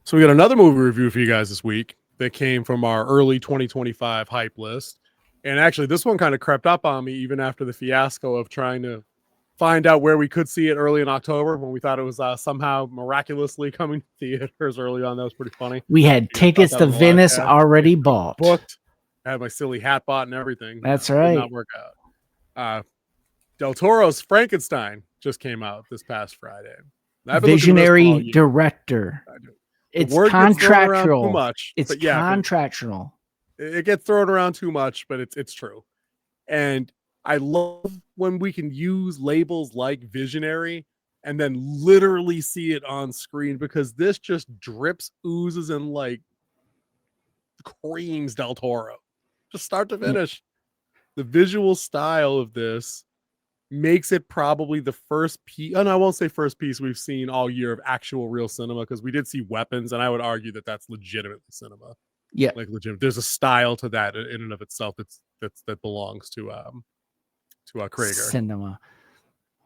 So we got another movie review for you guys this week that came from our early 2025 hype list. And actually, this one kind of crept up on me even after the fiasco of trying to find out where we could see it early in October when we thought it was somehow miraculously coming to theaters early on. That was pretty funny. We had tickets to Venice already bought. Booked. I had my silly hat bought and everything. That's right. Did not work out. Del Toro's Frankenstein just came out this past Friday. Visionary director. It's contractual. Too much. It's contractual. It gets thrown around too much, but it's true. And I love when we can use labels like visionary and then literally see it on screen, because this just drips, oozes, and like creams Del Toro. Just start to finish. The visual style of this makes it probably the first piece, and I won't say first piece we've seen all year of actual real cinema, because we did see Weapons, and I would argue that that's legitimately cinema. Yeah, like legitimate. There's a style to that in and of itself that belongs to Krager cinema.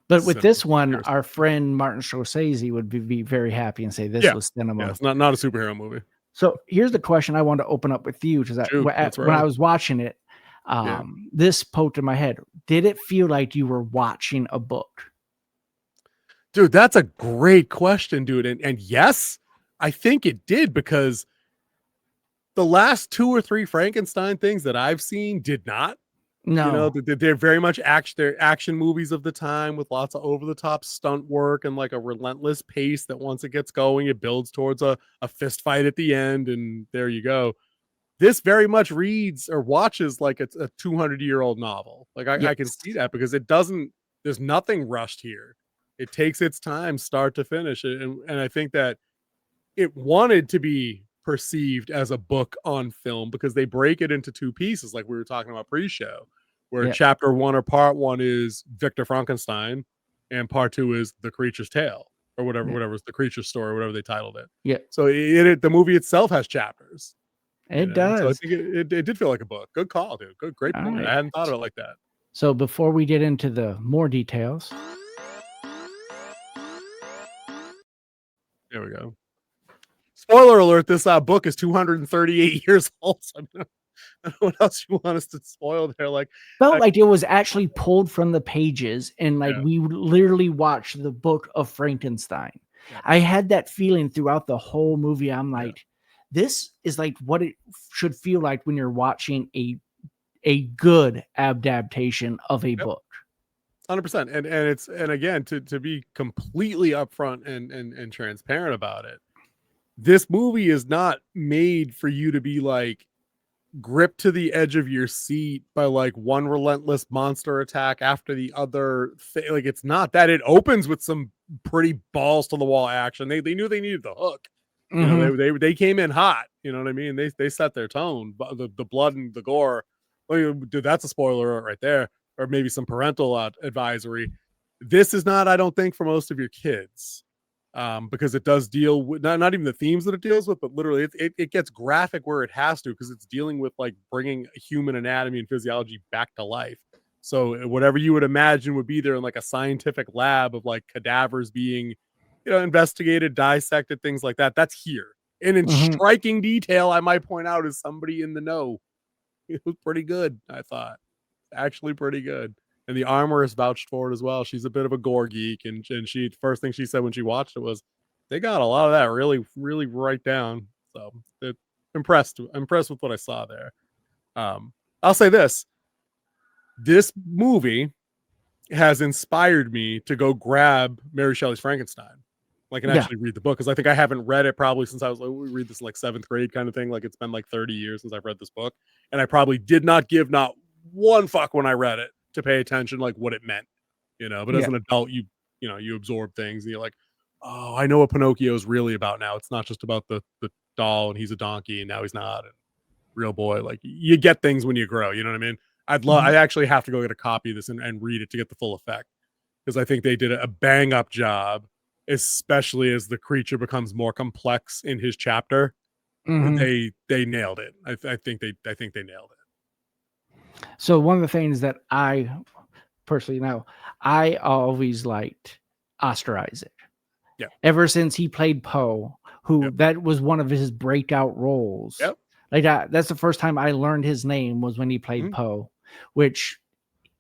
But with this one, our friend Martin Scorsese would be very happy and say this was cinema. Yeah, it's not a superhero movie. So here's the question I wanted to open up with you, because when I was watching it, this poked in my head. Did it feel like you were watching a book? Dude, that's a great question, dude. And yes, I think it did, because the last 2 or 3 Frankenstein things that I've seen did not. No, they're very much action movies of the time with lots of over-the-top stunt work and like a relentless pace that once it gets going, it builds towards a fist fight at the end, and there you go. This very much reads or watches like it's a 200-year-old novel. Like I can see that, because there's nothing rushed here. It takes its time, start to finish. And I think that it wanted to be perceived as a book on film, because they break it into 2 pieces, like we were talking about pre-show, where chapter 1 or part 1 is Victor Frankenstein, and part 2 is The Creature's Tale, or whatever is The Creature's Story, whatever they titled it. Yeah. So the movie itself has chapters. It does. So I think it did feel like a book. Good call, dude. Great point. Right. I hadn't thought of it like that. So before we get into the more details, there we go. Spoiler alert, this book is 238 years old. So I don't know what else you want us to spoil there. Like, felt like it was actually pulled from the pages, and like we literally watched the book of Frankenstein. Yeah. I had that feeling throughout the whole movie. I'm like, this is like what it should feel like when you're watching a good adaptation of a book. 100%. And again, to be completely upfront and transparent about it, this movie is not made for you to be like gripped to the edge of your seat by like one relentless monster attack after the other. Like, it's not that. It opens with some pretty balls to the wall action. They knew they needed the hook. You know, they came in hot. You know what I mean? They set their tone. But the blood and the gore. Well, dude, that's a spoiler right there, or maybe some parental advisory. This is not, I don't think, for most of your kids. Because it does deal with not even the themes that it deals with, but literally it gets graphic where it has to, because it's dealing with like bringing human anatomy and physiology back to life. So whatever you would imagine would be there in like a scientific lab of like cadavers being, investigated, dissected, things like that. That's here. And in striking detail, I might point out, as somebody in the know, it was pretty good. I thought actually pretty good. And the armorist vouched for it as well. She's a bit of a gore geek, and she, first thing she said when she watched it was, they got a lot of that really, really right down. So impressed with what I saw there. I'll say this movie has inspired me to go grab Mary Shelley's Frankenstein, like, and actually read the book, because I think I haven't read it probably since I was like, we read this in like 7th grade kind of thing. Like, it's been like 30 years since I've read this book, and I probably did not give not one fuck when I read it to pay attention like what it meant, but as an adult, you absorb things, and you're like, oh, I know what Pinocchio is really about now. It's not just about the doll and he's a donkey and now he's not, and real boy, like, you get things when you grow, you know what I mean? I actually have to go get a copy of this and read it to get the full effect, because I think they did a bang up job, especially as the creature becomes more complex in his chapter. They nailed it. I think they nailed it. So one of the things that I personally know, I always liked Oscar Isaac. Yeah. Ever since he played Poe, who that was one of his breakout roles. Yep. Like that's the first time I learned his name was when he played Poe, which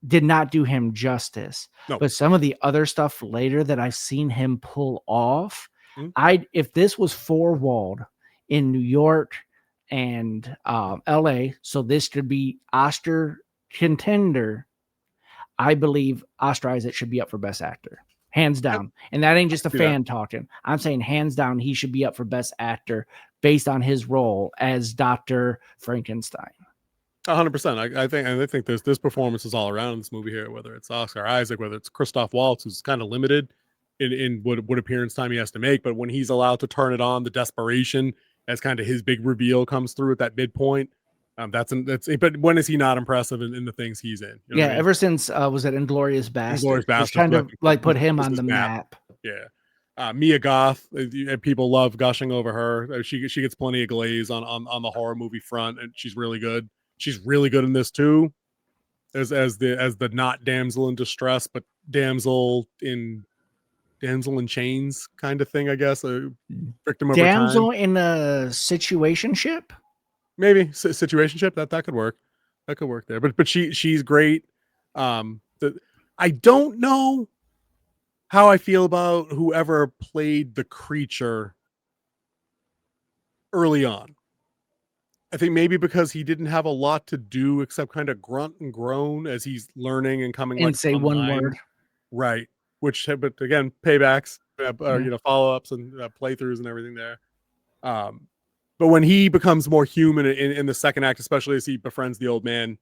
did not do him justice. No. But some of the other stuff later that I've seen him pull off, if this was four-walled in New York and LA, so this could be Oscar contender, I believe Oscar Isaac should be up for Best Actor. Hands down. And that ain't just a fan talking. I'm saying hands down, he should be up for Best Actor based on his role as Dr. Frankenstein. 100%. I think there's performances all around in this movie here, whether it's Oscar Isaac, whether it's Kristoph Waltz, who's kind of limited in what appearance time he has to make, but when he's allowed to turn it on, the desperation as kind of his big reveal comes through at that midpoint. But when is he not impressive in the things he's in? You know what I mean? Ever since was it Inglourious Basterds? Inglourious Basterds, kind of like put him on the map. Yeah. Mia Goth, people love gushing over her. She gets plenty of glaze on the horror movie front, and she's really good. She's really good in this too, as the not damsel in distress, but damsel in chains kind of thing, I guess. A victim over damsel time. In a situationship. Maybe situationship that could work. That could work there. But she's great. I don't know how I feel about whoever played the creature early on. I think maybe because he didn't have a lot to do except kind of grunt and groan as he's learning and coming and say one word. Right. Which, but again, paybacks, follow-ups and playthroughs and everything there. But when he becomes more human in the second act, especially as he befriends the old man,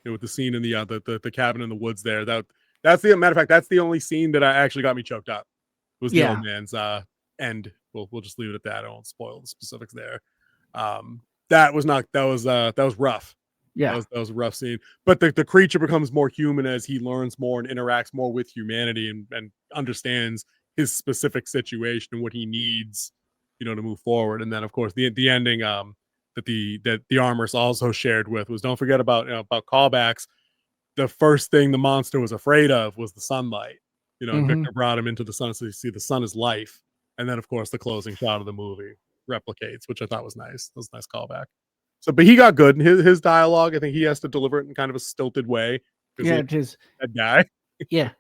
with the scene in the cabin in the woods there, that's the matter of fact, that's the only scene that actually got me choked up. Was the old man's end. We'll just leave it at that. I won't spoil the specifics there. That was rough. Yeah, that was a rough scene. But the creature becomes more human as he learns more and interacts more with humanity and understands his specific situation and what he needs, to move forward. And then of course the ending that the Armors also shared with was, don't forget about callbacks. The first thing the monster was afraid of was the sunlight. And Victor brought him into the sun, so you see the sun is life. And then of course the closing shot of the movie replicates, which I thought was nice. That was a nice callback. So, but he got good. His dialogue, I think he has to deliver it in kind of a stilted way. Yeah, it is that guy. Yeah,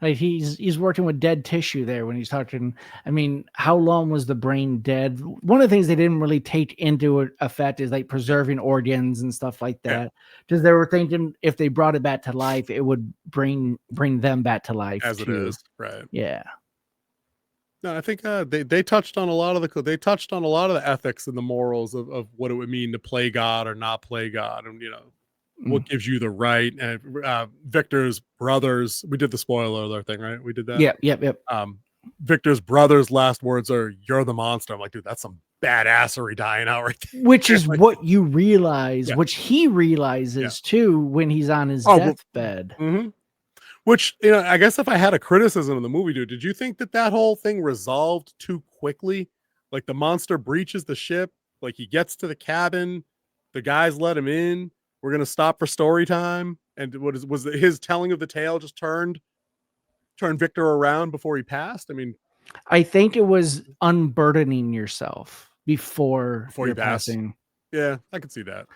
like he's working with dead tissue there when he's talking. I mean, how long was the brain dead? One of the things they didn't really take into effect is like preserving organs and stuff like that, because they were thinking if they brought it back to life, it would bring them back to life as too. It is, right? Yeah. No, I think they touched on a lot of the ethics and the morals of what it would mean to play God or not play God, and what gives you the right. And Victor's brothers, we did the spoiler alert thing, right? We did that. Yep. Victor's brother's last words are, "You're the monster." I'm like, dude, that's some badassery dying out right there. Which is like, what you realize, which he realizes too when he's on his deathbed. Mm-hmm. Which, I guess if I had a criticism of the movie, dude, did you think that whole thing resolved too quickly? Like the monster breaches the ship, like he gets to the cabin, the guys let him in, we're going to stop for story time. And was his telling of the tale just turned Victor around before he passed? I mean, I think it was unburdening yourself before you passing. Yeah, I could see that.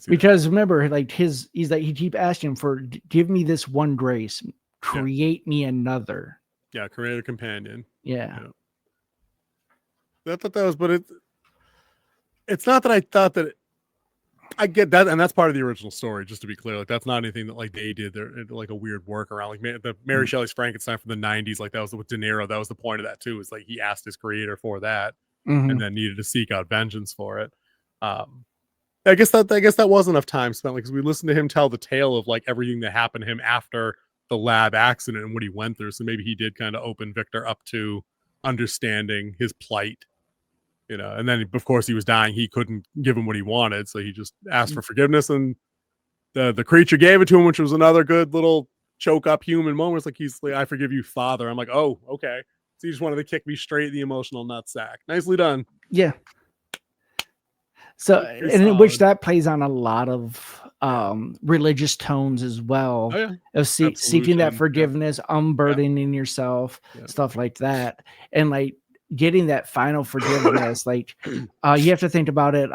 Because remember, like he's like, he keep asking for, give me this one grace, create me another. Yeah, create a companion. Yeah. I thought that was, but it's not that I thought that I get that, and that's part of the original story. Just to be clear, like that's not anything that like they did. They're like a weird workaround, like the Mary Shelley's Frankenstein from the '90s. Like that was with De Niro. That was the point of that too. Is like he asked his creator for that, and then needed to seek out vengeance for it. I guess that was enough time spent, because we listened to him tell the tale of like everything that happened to him after the lab accident and what he went through. So maybe he did kind of open Victor up to understanding his plight, and then of course he was dying. He couldn't give him what he wanted. So he just asked for forgiveness, and the creature gave it to him, which was another good little choke up human moment. It's like, he's like, "I forgive you, Father." I'm like, oh, okay. So he just wanted to kick me straight in the emotional nutsack. Nicely done. Yeah. So, and in which that plays on a lot of religious tones as well, of seeking that forgiveness, unburdening yourself, stuff like that. And like getting that final forgiveness, like you have to think about it,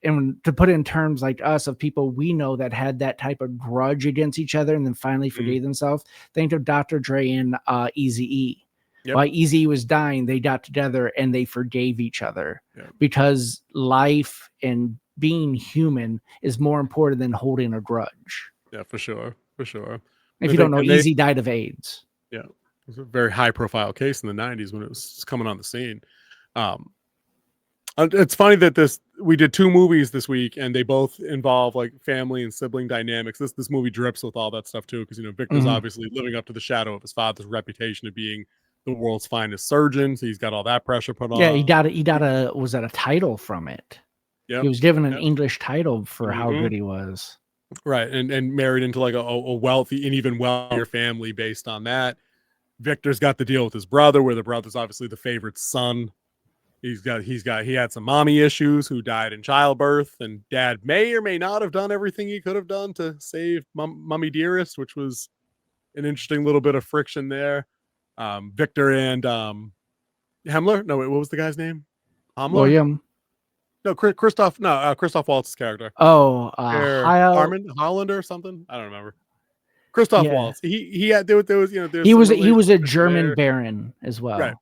and to put it in terms like us of people we know that had that type of grudge against each other and then finally forgave themselves. Think of Dr. Dre and Eazy-E. Yep. While Eazy was dying, they got together and they forgave each other because life and being human is more important than holding a grudge. Yeah, for sure. For sure. If you don't know, Eazy died of AIDS. Yeah. It was a very high profile case in the 90s when it was coming on the scene. It's funny that we did 2 movies this week and they both involve like family and sibling dynamics. This movie drips with all that stuff too, because Victor's obviously living up to the shadow of his father's reputation of being the world's finest surgeon, so he's got all that pressure put on. Yeah, he got was that a title from it? Yeah, he was given an English title for how good he was. Right, and married into like a wealthy and even wealthier family based on that. Victor's got the deal with his brother, where the brother's obviously the favorite son. He had some mommy issues who died in childbirth, and dad may or may not have done everything he could have done to save Mummy Dearest, which was an interesting little bit of friction there. Victor and Himmler. No, wait, what was the guy's name? Himmler? William. No, Kristoph. No, Kristoph Waltz's character. Oh, Holland or something. I don't remember. Kristoph Waltz. He had there was he was a German baron as well. Right.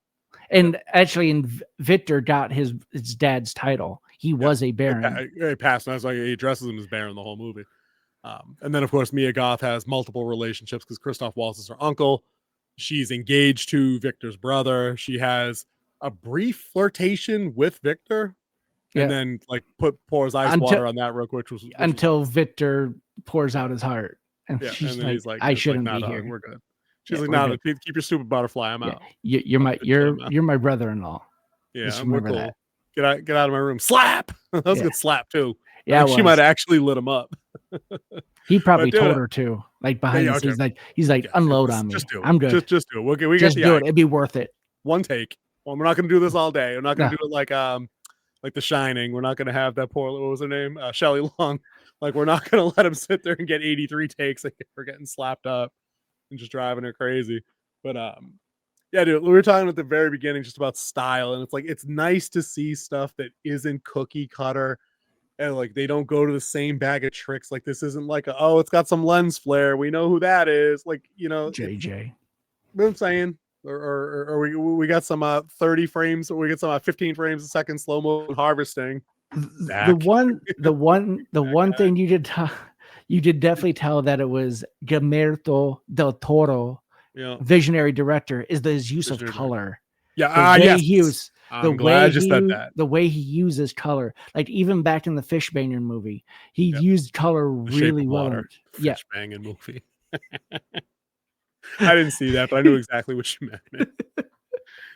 And actually, Victor got his dad's title. He was a baron. He passed. And I was like, he addresses him as baron the whole movie. And then, of course, Mia Goth has multiple relationships because Kristoph Waltz is her uncle. She's engaged to Victor's brother. She has a brief flirtation with Victor, and then like pours ice water on that real quick. Until Victor pours out his heart, and she's and he's like, "I shouldn't be here. We're good." She's like, "No, keep your stupid butterfly. I'm out. You're my brother-in-law. Yeah, we're cool. That. Get out of my room. Slap. That was a good slap too. Yeah, she might have actually lit him up. He probably told her to, like behind the scenes, he's like, unload on me. I'm good. Just do it. We just do it. It'd be worth it. One take. Well, we're not going to do this all day. We're not going to do it like The Shining. We're not going to have that poor, what was her name? Shelley Long. Like, we're not going to let him sit there and get 83 takes for getting slapped up and just driving her crazy. But yeah, dude, we were talking at the very beginning just about style, and it's like it's nice to see stuff that isn't cookie cutter. And like they don't go to the same bag of tricks. Like this isn't like it's got some lens flare. We know who that is. Like JJ. You know what I'm saying? Or we got some 30 frames. Or we get some 15 frames a second slow mo harvesting. The one thing you did definitely tell that it was Guillermo del Toro, visionary director, is his use of color. Yeah, yes. I'm glad you said that. The way he uses color, like even back in the fish banging movie, he used color really well. Fish banging movie. I didn't see that, but I knew exactly what you meant.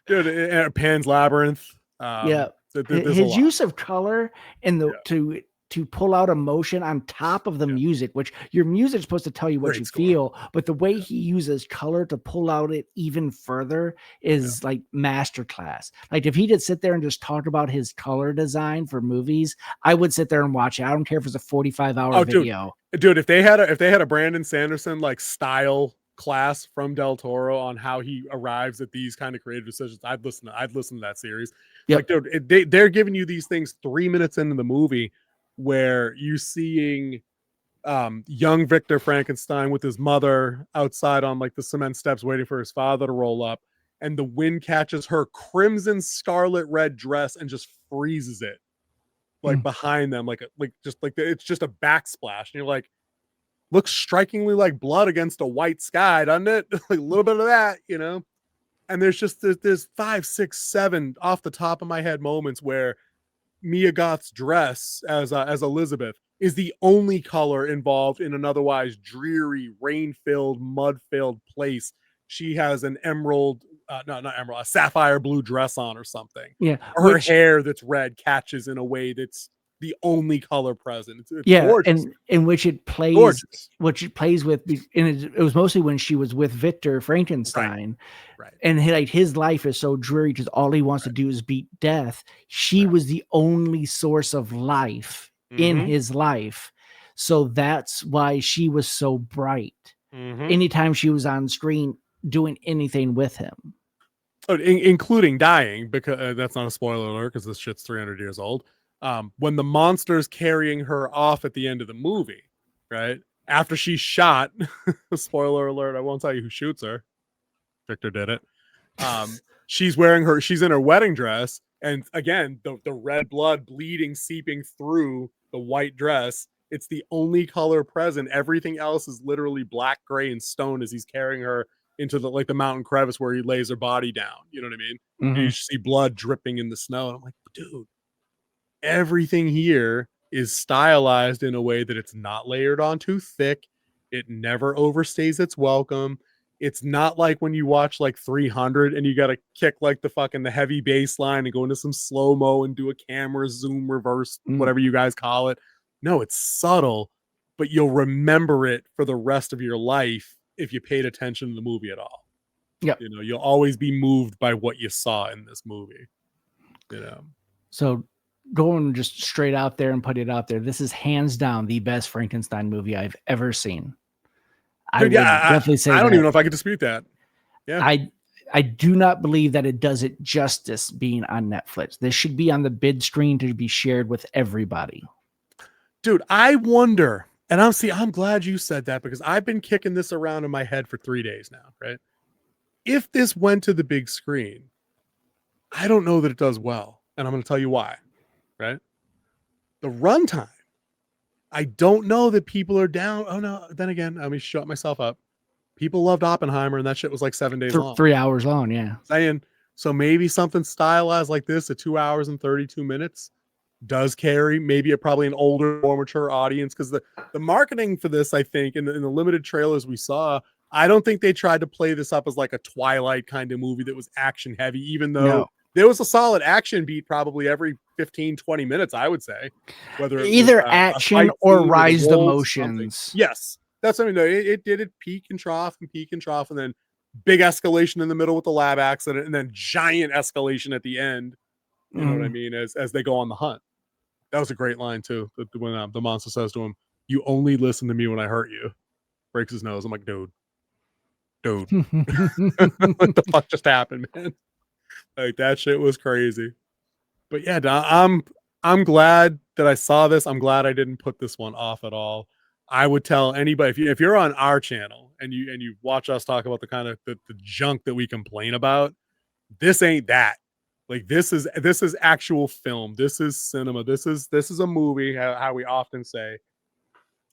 Dude, Pan's Labyrinth. His use of color and to pull out emotion on top of the music, which your music is supposed to tell you what you feel, but the way he uses color to pull out it even further is like masterclass. Like if he did sit there and just talk about his color design for movies, I would sit there and watch it. I don't care if it's a 45-hour video. Dude, if they had a Brandon Sanderson like style class from Del Toro on how he arrives at these kind of creative decisions, I'd listen to that series. Like, dude, they're giving you these things 3 minutes into the movie, where you're seeing young Victor Frankenstein with his mother outside on like the cement steps waiting for his father to roll up, and the wind catches her crimson scarlet red dress and just freezes it like behind them, it's just a backsplash, and you're like, looks strikingly like blood against a white sky, doesn't it? Like a little bit of that, and there's just there's 5, 6, 7 off the top of my head moments where Mia Goth's dress as Elizabeth is the only color involved in an otherwise dreary, rain-filled, mud-filled place. She has an a sapphire blue dress on or something. Yeah. Or her hair that's red catches in a way that's the only color present. It's gorgeous. And in which it plays, gorgeous. Which it plays with, and it was mostly when she was with Victor Frankenstein, right. And his life is so dreary because all he wants to do is beat death. She was the only source of life in his life, so that's why she was so bright. Anytime she was on screen doing anything with him. including dying, because that's not a spoiler alert because this shit's 300 years old. When the monster's carrying her off at the end of the movie, right after she's shot, spoiler alert, I won't tell you who shoots her. Victor did it. She's in her wedding dress, and again, the red blood bleeding, seeping through the white dress. It's the only color present. Everything else is literally black, gray, and stone as he's carrying her into the mountain crevice where he lays her body down. You know what I mean? Mm-hmm. And you see blood dripping in the snow. And I'm like, dude, everything here is stylized in a way that it's not layered on too thick. It never overstays its welcome. It's not like when you watch like 300 and you got to kick like the heavy bass line and go into some slow-mo and do a camera zoom reverse, whatever you guys call it. No, it's subtle, but you'll remember it for the rest of your life if you paid attention to the movie at all. Yeah. You know, you'll always be moved by what you saw in this movie. You know. So going just straight out there and put it out there, this is hands down the best Frankenstein movie I've ever seen. Dude, definitely say I don't even know if I could dispute that. Yeah. I do not believe that it does it justice being on Netflix. This should be on the big screen to be shared with everybody. Dude, I wonder, and I'm glad you said that because I've been kicking this around in my head for 3 days now, right? If this went to the big screen, I don't know that it does well. And I'm going to tell you why, right? The runtime. I don't know that people are down. Oh, no. Then again, let me shut myself up. People loved Oppenheimer, and that shit was like 7 days long. 3 hours long, yeah. So maybe something stylized like this at 2 hours and 32 minutes does carry maybe probably an older, more mature audience, because the marketing for this, I think, in the limited trailers we saw, I don't think they tried to play this up as like a Twilight kind of movie that was action heavy, even though there was a solid action beat probably every 15-20 minutes, I would say. Whether either action or rise the emotions. Yes, that's what I mean. It did it peak and trough, and then big escalation in the middle with the lab accident, and then giant escalation at the end. You know what I mean? As they go on the hunt. That was a great line too. When the monster says to him, "You only listen to me when I hurt you." Breaks his nose. I'm like, dude, what the fuck just happened, man? Like that shit was crazy. But yeah, I'm glad that I saw this. I'm glad I didn't put this one off at all. I would tell anybody if you're on our channel and you watch us talk about the kind of the junk that we complain about, this ain't that. Like this is actual film. This is cinema. This is a movie. How we often say,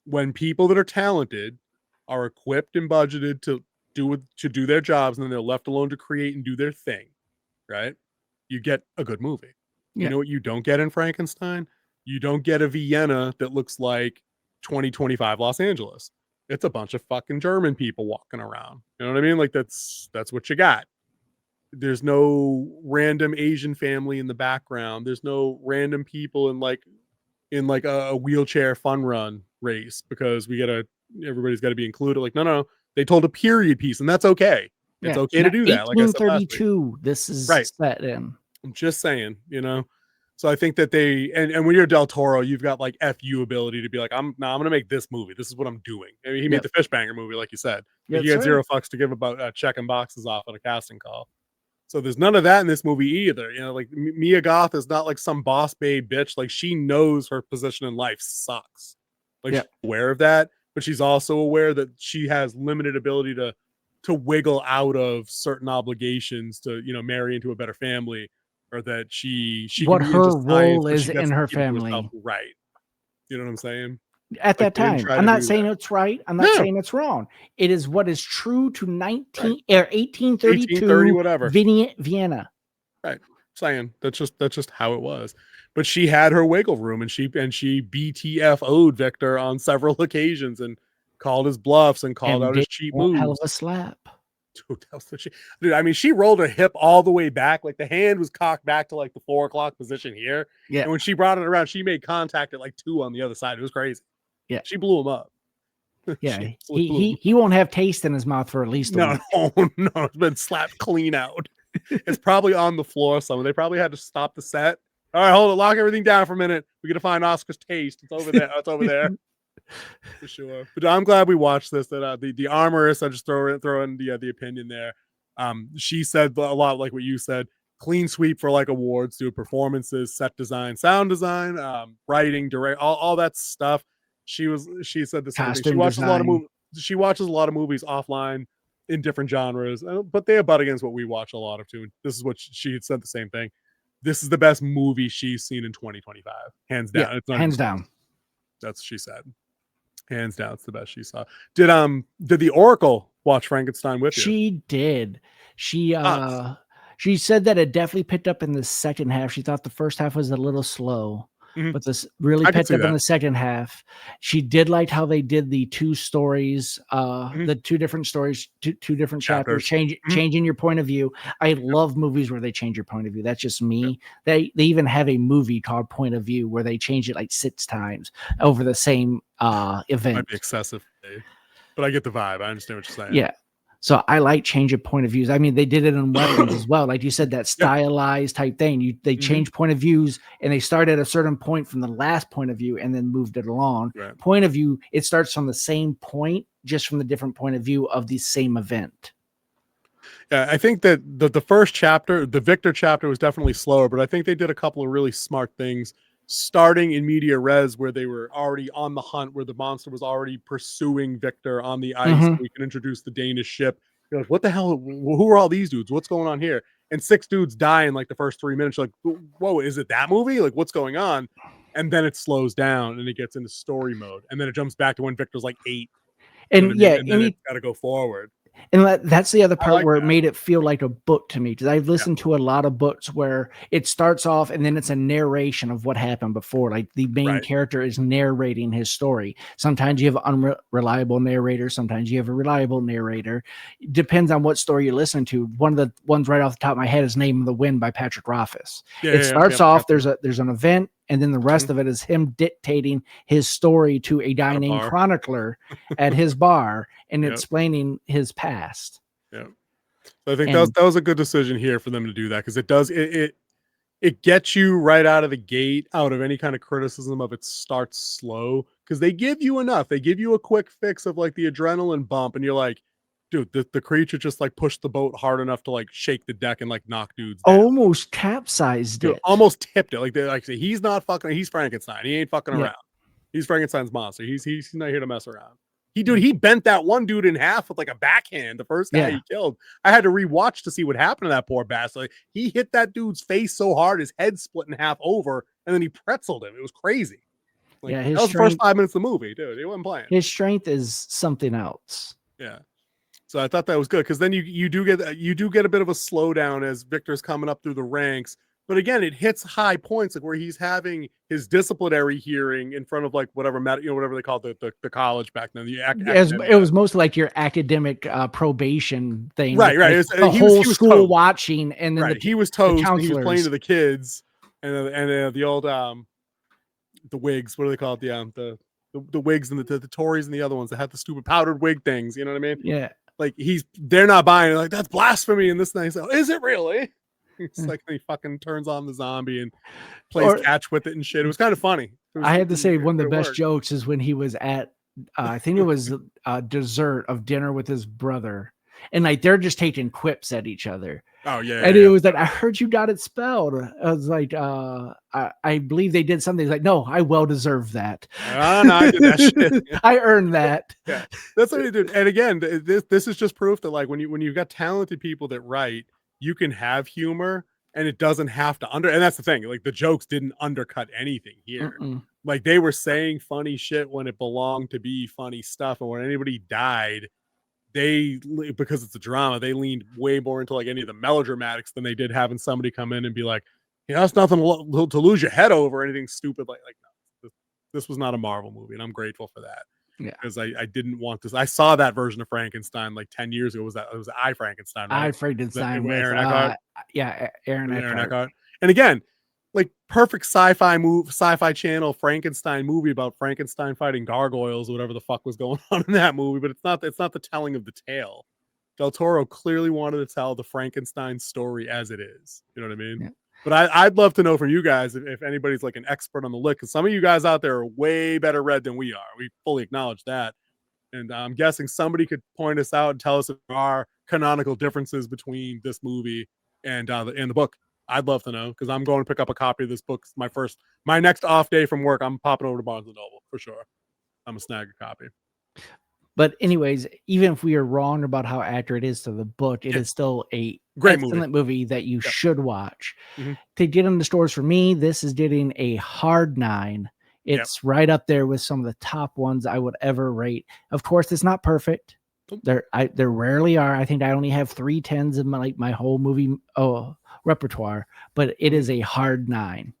when people that are talented are equipped and budgeted to do their jobs, and then they're left alone to create and do their thing, right? You get a good movie. Yeah. You know what you don't get in Frankenstein? You don't get a Vienna that looks like 2025 Los Angeles. It's a bunch of fucking German people walking around. You know what I mean? Like that's what you got. There's no random Asian family in the background. There's no random people in like a wheelchair fun run race because everybody's got to be included. Like, no, they told a period piece, and that's okay. It's okay to do that. Like I said, 1832, this is right. set in. I'm just saying, you know. So I think that they and when you're Del Toro, you've got like FU ability to be like, I'm gonna make this movie. This is what I'm doing. I mean, he made the Fishbanger movie, like you said. He had zero fucks to give about checking boxes off on a casting call. So there's none of that in this movie either. You know, like Mia Goth is not like some boss babe bitch. Like she knows her position in life sucks. Like she's aware of that, but she's also aware that she has limited ability to wiggle out of certain obligations to, you know, marry into a better family, or that she what her role is in her family. Right. You know what I'm saying? At that time, I'm not saying it's right. I'm not saying it's wrong. It is what is true to 1832 whatever Vienna. Right. Saying that's just how it was. But she had her wiggle room, and she BTFO'd Victor on several occasions and called his bluffs and called out his cheap moves. Hell of a slap. Dude, that was the shit. Dude, I mean, she rolled her hip all the way back. Like the hand was cocked back to like the 4 o'clock position here. Yeah. And when she brought it around, she made contact at like 2 on the other side. It was crazy. Yeah. She blew him up. Yeah. He won't have taste in his mouth for at least a week. No. It's been slapped clean out. It's probably on the floor somewhere. They probably had to stop the set. All right, hold it. Lock everything down for a minute. We got to find Oscar's taste. It's over there. It's over there. For sure. But I'm glad we watched this. That the armorist, I just throw in the opinion there. She said a lot like what you said. Clean sweep for like awards, do performances, set design, sound design, writing, direct, all that stuff. She said the same thing. Costume design. She watches a lot of movies offline in different genres, but they butt against what we watch a lot of too. This is what she had said the same thing. This is the best movie she's seen in 2025, hands down. Yeah, it's not hands down. That's what she said. Hands down, it's the best she saw. Did the Oracle watch Frankenstein with you? She did. She said that it definitely picked up in the second half. She thought the first half was a little slow, but this really picked up in the second half. She did like how they did the two stories, the two different stories, two different chapters, changing your point of view. I love movies where they change your point of view. That's just me. They even have a movie called Point of View where they change it like 6 times over the same event. Might be excessive, but I get the vibe. I understand what you're saying. Yeah. So I like change of point of views. I mean, they did it in weapons as well. Like you said, that stylized type thing. They change point of views and they start at a certain point from the last point of view and then moved it along. Right. Point of view, it starts from the same point, just from the different point of view of the same event. Yeah, I think that the first chapter, the Victor chapter, was definitely slower, but I think they did a couple of really smart things. Starting in media res, where they were already on the hunt, where the monster was already pursuing Victor on the ice, so we can introduce the Danish ship. You're like, what the hell? Who are all these dudes? What's going on here? And 6 dudes die in like the first 3 minutes. You're like, whoa, is it that movie? Like, what's going on? And then it slows down and it gets into story mode, and then it jumps back to when Victor's like 8. And you know what I mean? And then it's got to go forward. And that's the other part where it made it feel like a book to me, because I've listened to a lot of books where it starts off and then it's a narration of what happened before. Like the main character is narrating his story. Sometimes you have unreliable narrator. Sometimes you have a reliable narrator. It depends on what story you listen to. One of the ones right off the top of my head is Name of the Wind by Patrick Rothfuss. It starts off, there's an event, and then the rest of it is him dictating his story to a guy named Chronicler at his bar and explaining his past. Yeah. So I think that was a good decision here for them to do that, because it gets you right out of the gate, out of any kind of criticism of it starts slow, because they give you enough. They give you a quick fix of like the adrenaline bump, and you're like, dude, the creature just like pushed the boat hard enough to like shake the deck and like knock dudes down. Almost capsized it. Almost tipped it. Like he's not fucking. He's Frankenstein. He ain't fucking around. He's Frankenstein's monster. He's not here to mess around. He bent that one dude in half with like a backhand. The first guy he killed. I had to rewatch to see what happened to that poor bastard. Like, he hit that dude's face so hard his head split in half over, and then he pretzeled him. It was crazy. Like, that was the first 5 minutes of the movie, dude. He wasn't playing. His strength is something else. Yeah. So I thought that was good, because then you do get a bit of a slowdown as Victor's coming up through the ranks. But again, it hits high points, like where he's having his disciplinary hearing in front of like whatever they called the college back then. It was mostly like your academic probation thing, right? Like the whole school watching, and then he was toast. And he was playing to the kids, and the old the wigs. What are they called? The wigs and the Tories and the other ones that had the stupid powdered wig things. You know what I mean? Yeah. Like they're not buying it. Like, that's blasphemy. And this thing, like, is it really? It's like he fucking turns on the zombie and plays catch with it and shit. It was kind of funny. I had to say one of the best jokes is when he was at, I think it was a dessert of dinner with his brother, and like they're just taking quips at each other. Oh yeah. And it was like, I heard you got it spelled. I was like, I believe they did something. He's like, no, I well deserve that. No, I did that shit. I earned that. Yeah, that's what he did. And again, this is just proof that like when you've got talented people that write, you can have humor, and it doesn't have to and that's the thing. Like, the jokes didn't undercut anything here. Like, they were saying funny shit when it belonged to be funny stuff, and when anybody died, because it's a drama, they leaned way more into like any of the melodramatics than they did having somebody come in and be like, that's nothing to lose your head over, or anything stupid. Like no, this was not a Marvel movie, and I'm grateful for that. Yeah, because I didn't want this. I saw that version of Frankenstein like 10 years ago. It was I Frankenstein, right? I Frankenstein with Aaron Eckhart. Aaron Eckhart. And again, like, perfect sci-fi channel Frankenstein movie about Frankenstein fighting gargoyles or whatever the fuck was going on in that movie. But it's not the telling of the tale. Del Toro clearly wanted to tell the Frankenstein story as it is. You know what I mean? Yeah. But I'd love to know from you guys if anybody's like an expert on the lick, because some of you guys out there are way better read than we are. We fully acknowledge that. And I'm guessing somebody could point us out and tell us if there are canonical differences between this movie and the book. I'd love to know, because I'm going to pick up a copy of this book. My next off day from work. I'm popping over to Barnes and Noble for sure. I'm gonna snag a copy. But anyways, even if we are wrong about how accurate it is to the book, it is still a great movie that you should watch. To get in the stores, for me, this is getting a hard 9. It's right up there with some of the top ones I would ever rate. Of course, it's not perfect. There rarely are. I think I only have 3 10s in my whole movie repertoire, but it is a hard 9.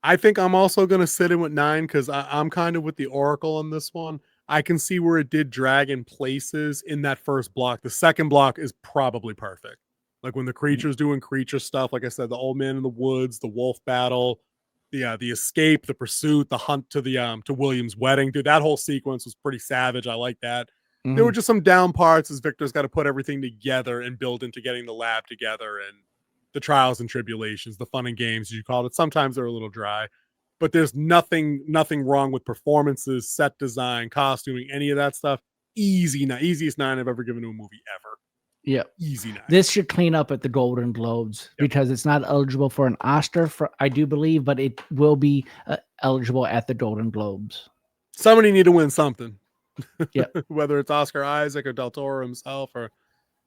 I think I'm also going to sit in with 9, because I'm kind of with the Oracle on this one. I can see where it did drag in places in that first block. The second block is probably perfect. Like when the creature's doing creature stuff, like I said, the old man in the woods, the wolf battle, the escape, the pursuit, the hunt to to William's wedding. Dude, that whole sequence was pretty savage. I like that. There were just some down parts as Victor's got to put everything together and build into getting the lab together, and the trials and tribulations, the fun and games, you call it. Sometimes they're a little dry, but there's nothing wrong with performances, set design, costuming, any of that stuff. Easiest 9 I've ever given to a movie ever. Yeah, easy 9. This should clean up at the Golden Globes because it's not eligible for an Oscar, I do believe, but it will be eligible at the Golden Globes. Somebody need to win something. Yeah, whether it's Oscar Isaac or Del Toro himself, or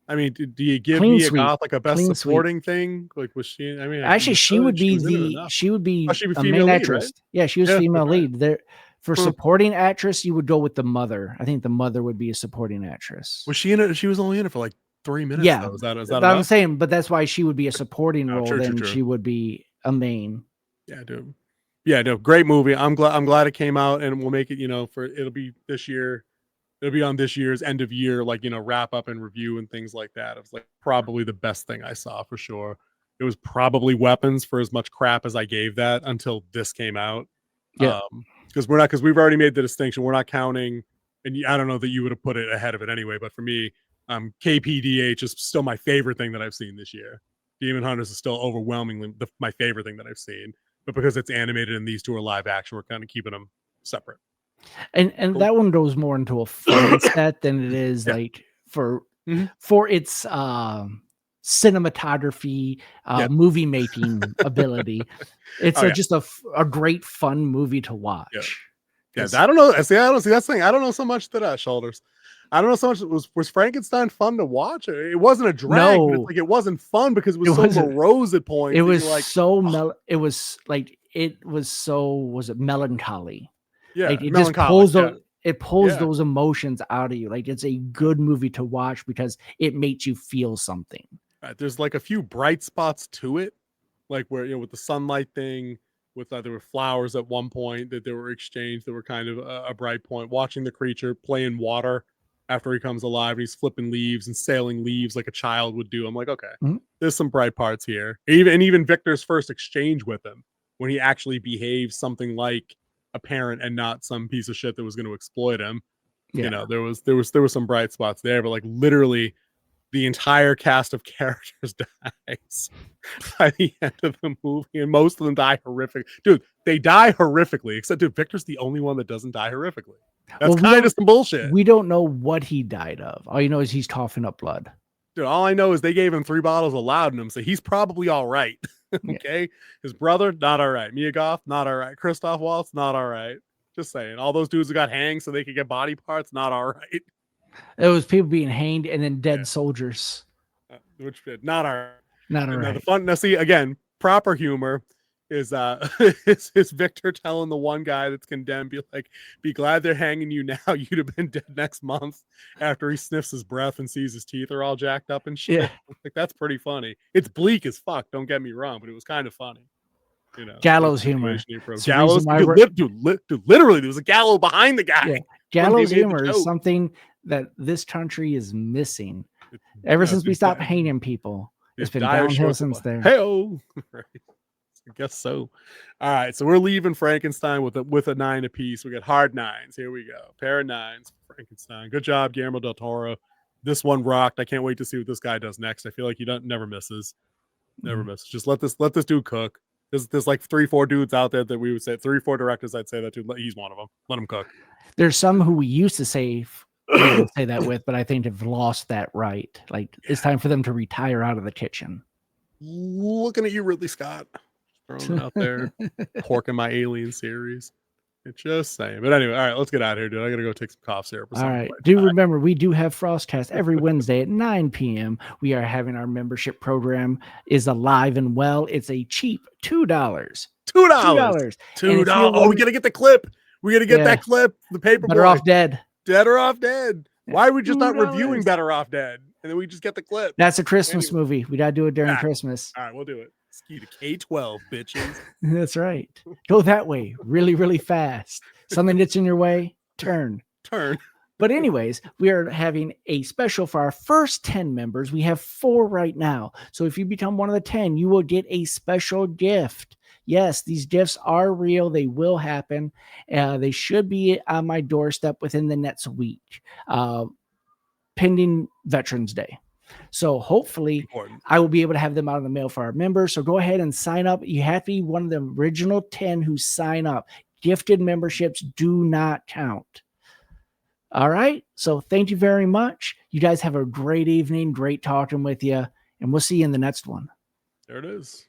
I mean, do you give Mia Goth like a best supporting thing? Like, was she? I mean, actually, she would be a main actress. Right? Yeah, she was female lead. There for supporting actress, you would go with the mother. I think the mother would be a supporting actress. Was she in it? She was only in it for like 3 minutes. Yeah, though. Is that what I'm saying? But that's why she would be a supporting role. Then she would be a main. Yeah, dude. Yeah, no, great movie. I'm glad it came out, and we'll make it. It'll be this year. It'll be on this year's end of year, wrap up and review and things like that. It was like probably the best thing I saw for sure. It was probably Weapons for as much crap as I gave that until this came out. Yeah. Because we've already made the distinction. We're not counting, and I don't know that you would have put it ahead of it anyway, but for me, KPDH is still my favorite thing that I've seen this year. Demon Hunters is still overwhelmingly my favorite thing that I've seen. But because it's animated and these two are live action, we're kind of keeping them separate. And cool. That one goes more into a fun set than it is like for its cinematography, movie making ability. It's just a great fun movie to watch. Yeah, I don't know. I don't see that's the thing. I don't know so much that Shoulders. I don't know so much. Was Frankenstein fun to watch? It wasn't a drag. No. But it's like it wasn't fun because it was so morose at points. It was was it melancholy? Yeah, like it just pulls those emotions out of you. Like it's a good movie to watch because it makes you feel something. Right. There's like a few bright spots to it, like where with the sunlight thing, with there were flowers at one point that they were exchanged that were kind of a bright point. Watching the creature play in water after he comes alive and he's flipping leaves and sailing leaves like a child would do. I'm like, okay, there's some bright parts here. Even Victor's first exchange with him when he actually behaves something like a parent and not some piece of shit that was going to exploit him. Yeah. There was some bright spots there, but like literally the entire cast of characters dies by the end of the movie, and most of them die horrific. Dude, they die horrifically, except Victor's the only one that doesn't die horrifically. That's kind of some bullshit. We don't know what he died of. All you know is he's coughing up blood. Dude, all I know is they gave him 3 bottles of laudanum, so he's probably all right. Okay, yeah. His brother, not all right. Mia Goth, not all right. Kristoph Waltz, not all right. Just saying. All those dudes who got hanged so they could get body parts, not all right. It was people being hanged and then dead soldiers. Which not all right. Not all right. The fun. Now, see again, proper humor is is Victor telling the one guy that's condemned, be glad they're hanging you now. You'd have been dead next month. After he sniffs his breath and sees his teeth are all jacked up and shit. Yeah. Like that's pretty funny. It's bleak as fuck. Don't get me wrong, but it was kind of funny. Gallows humor. Gallows, dude, literally, there was a gallows behind the guy. Yeah. Gallows humor is something that this country is missing. Ever since we stopped hanging people, it's been downhill since then. Hey-oh. Right. I guess so. All right, so we're leaving Frankenstein with a 9 apiece. We got hard 9s. Here we go. Pair of 9s. Frankenstein. Good job, Guillermo del Toro. This one rocked. I can't wait to see what this guy does next. I feel like he never misses. Never misses. Just let this dude cook. There's like 3-4 dudes out there that we would say 3-4 directors. I'd say that dude. He's one of them. Let him cook. There's some who we used to say to say that with, but I think they've lost that right. Like it's time for them to retire out of the kitchen. Looking at you, Ridley Scott. Throwing it out there. Porking my Alien series. It's just saying. But anyway, all right, let's get out of here, dude. I gotta go take some cough syrup or All something. right. Do remember, we do have FrostCast every Wednesday at 9 p.m. We are having our membership program is alive and well. It's a cheap $2. $2. Oh, we gotta get the clip. We gotta get that clip. The paper. Better Off Dead. Better Off Dead. Why are we just not reviewing Better Off Dead? And then we just get the clip. That's a Christmas movie. We gotta do it during Christmas. All right, we'll do it. Ski to K-12, bitches. That's right. Go that way really, really fast. Something gets in your way, turn. But anyways, we are having a special for our first 10 members. We have 4 right now. So if you become one of the 10, you will get a special gift. Yes, these gifts are real. They will happen. They should be on my doorstep within the next week, pending Veterans Day. So hopefully I will be able to have them out in the mail for our members. So go ahead and sign up. You have to be one of the original 10 who sign up. Gifted memberships do not count. All right. So thank you very much. You guys have a great evening. Great talking with you. And we'll see you in the next one. There it is.